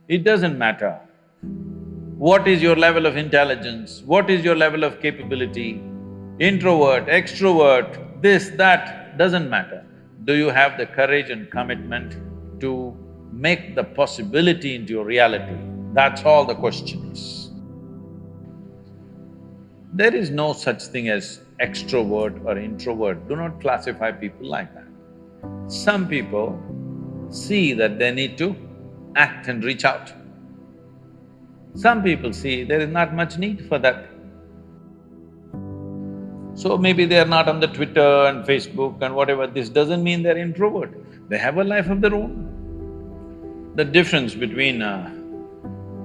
It doesn't matter what is your level of intelligence, what is your level of capability, introvert, extrovert, this, that, doesn't matter. Do you have the courage and commitment to make the possibility into your reality? That's all the question is. There is no such thing as extrovert or introvert, do not classify people like that. Some people see that they need to act and reach out. Some people see there is not much need for that. So maybe they are not on the Twitter and Facebook and whatever, this doesn't mean they're introvert. They have a life of their own. The difference between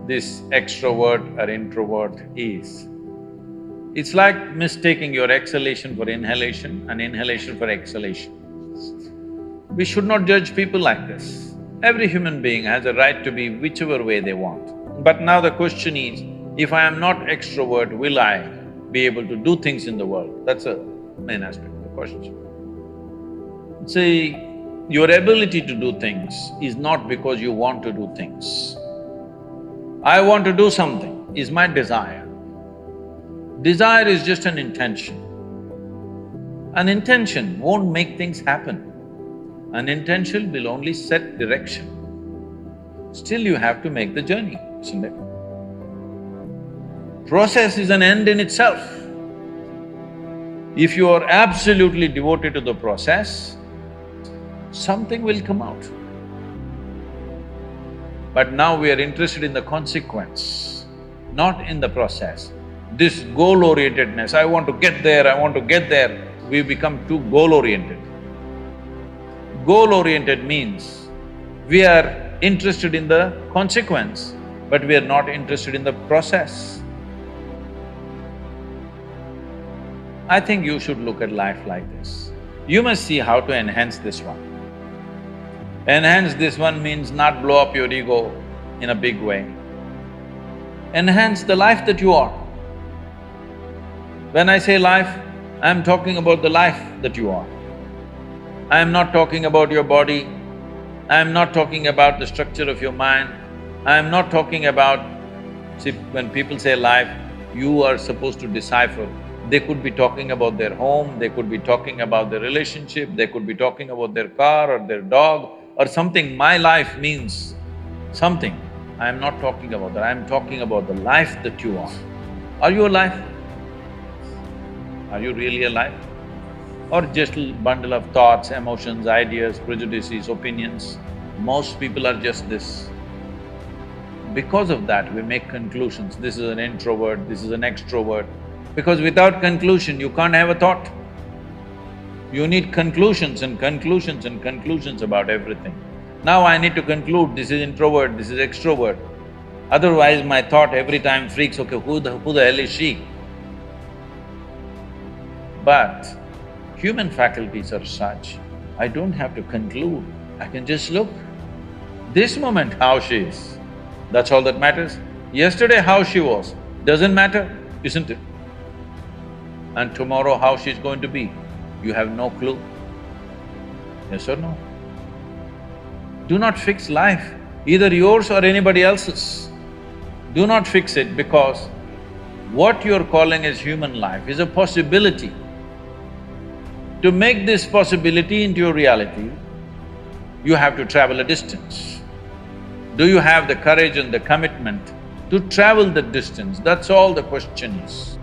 this extrovert or introvert is, it's like mistaking your exhalation for inhalation and inhalation for exhalation. We should not judge people like this. Every human being has a right to be whichever way they want. But now the question is, if I am not extrovert, will I be able to do things in the world? That's the main aspect of the question. See, your ability to do things is not because you want to do things. I want to do something is my desire. Desire is just an intention. An intention won't make things happen. An intention will only set direction. Still you have to make the journey, isn't it? Process is an end in itself. If you are absolutely devoted to the process, something will come out. But now we are interested in the consequence, not in the process. This goal-orientedness, I want to get there, I want to get there, we become too goal-oriented. Goal-oriented means we are interested in the consequence, but we are not interested in the process. I think you should look at life like this. You must see how to enhance this one. Enhance this one means not blow up your ego in a big way. Enhance the life that you are. When I say life, I'm talking about the life that you are. I'm not talking about your body, I'm not talking about the structure of your mind, I'm not talking about… See, when people say life, you are supposed to decipher. They could be talking about their home, they could be talking about their relationship, they could be talking about their car or their dog or something. My life means something. I'm not talking about that, I'm talking about the life that you are. Are you alive? Are you really alive? Or just a bundle of thoughts, emotions, ideas, prejudices, opinions? Most people are just this. Because of that, we make conclusions, this is an introvert, this is an extrovert. Because without conclusion, you can't have a thought. You need conclusions and conclusions and conclusions about everything. Now I need to conclude, this is introvert, this is extrovert. Otherwise my thought every time freaks, okay, who the hell is she? But human faculties are such, I don't have to conclude, I can just look. This moment how she is, that's all that matters. Yesterday how she was, doesn't matter, isn't it? And tomorrow how she's going to be, you have no clue. Yes or no? Do not fix life, either yours or anybody else's. Do not fix it, because what you're calling as human life is a possibility. To make this possibility into your reality, you have to travel a distance. Do you have the courage and the commitment to travel the distance? That's all the question is.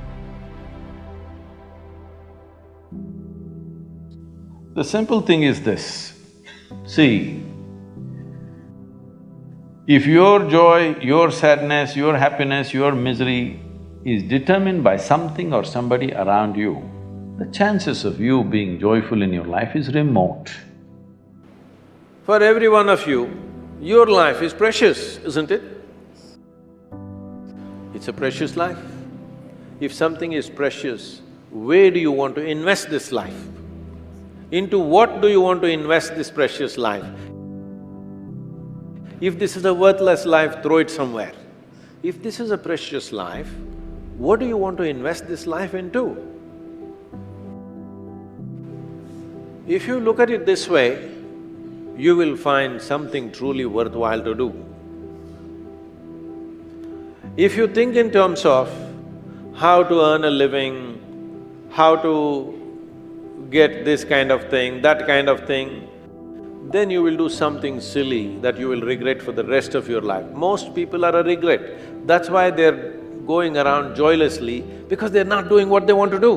The simple thing is this, see, if your joy, your sadness, your happiness, your misery is determined by something or somebody around you, the chances of you being joyful in your life is remote. For every one of you, your life is precious, isn't it? It's a precious life. If something is precious, where do you want to invest this life? Into what do you want to invest this precious life? If this is a worthless life, throw it somewhere. If this is a precious life, what do you want to invest this life into? If you look at it this way, you will find something truly worthwhile to do. If you think in terms of how to earn a living, how to get this kind of thing, that kind of thing, then you will do something silly that you will regret for the rest of your life. Most people are a regret. That's why they're going around joylessly, because they're not doing what they want to do.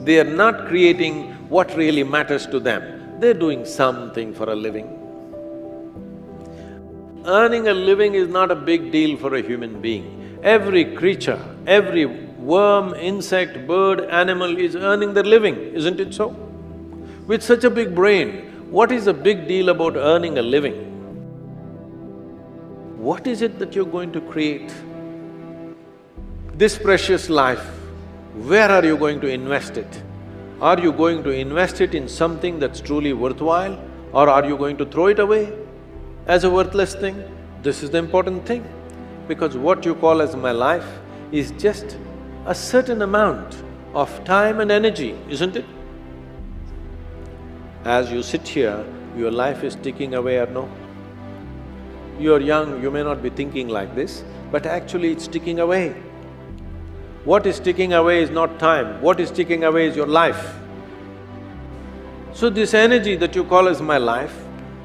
They are not creating what really matters to them. They're doing something for a living. Earning a living is not a big deal for a human being. Every creature, every worm, insect, bird, animal is earning their living, isn't it so? With such a big brain, what is the big deal about earning a living? What is it that you're going to create? This precious life, where are you going to invest it? Are you going to invest it in something that's truly worthwhile, or are you going to throw it away as a worthless thing? This is the important thing, because what you call as my life is just a certain amount of time and energy, isn't it? As you sit here, your life is ticking away or no? You're young, you may not be thinking like this, but actually it's ticking away. What is ticking away is not time, what is ticking away is your life. So this energy that you call as my life,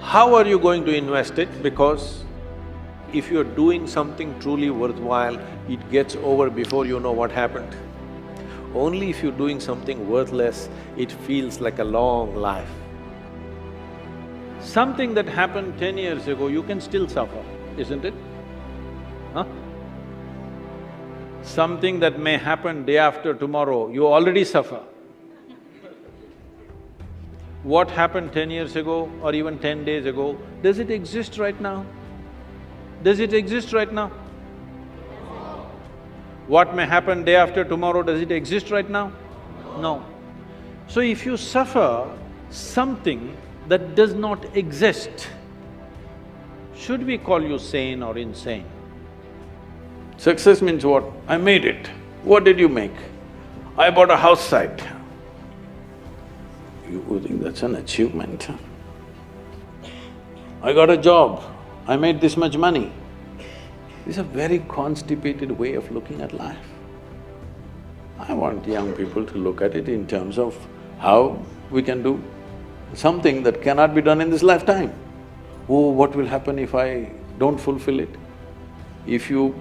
how are you going to invest it? Because if you're doing something truly worthwhile, it gets over before you know what happened. Only if you're doing something worthless, it feels like a long life. Something that happened 10 years ago, you can still suffer, isn't it? Huh? Something that may happen day after tomorrow, you already suffer. What happened 10 years ago or even 10 days ago, does it exist right now? Does it exist right now? What may happen day after tomorrow, does it exist right now? No. So if you suffer something that does not exist, should we call you sane or insane? Success means what? I made it. What did you make? I bought a house site. You think that's an achievement? I got a job. I made this much money. It's a very constipated way of looking at life. I want young people to look at it in terms of how we can do something that cannot be done in this lifetime. Oh, what will happen if I don't fulfill it? If you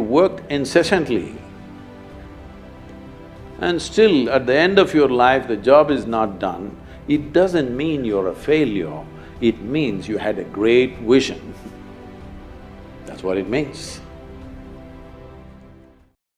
worked incessantly and still at the end of your life the job is not done, it doesn't mean you're a failure, it means you had a great vision. That's what it means.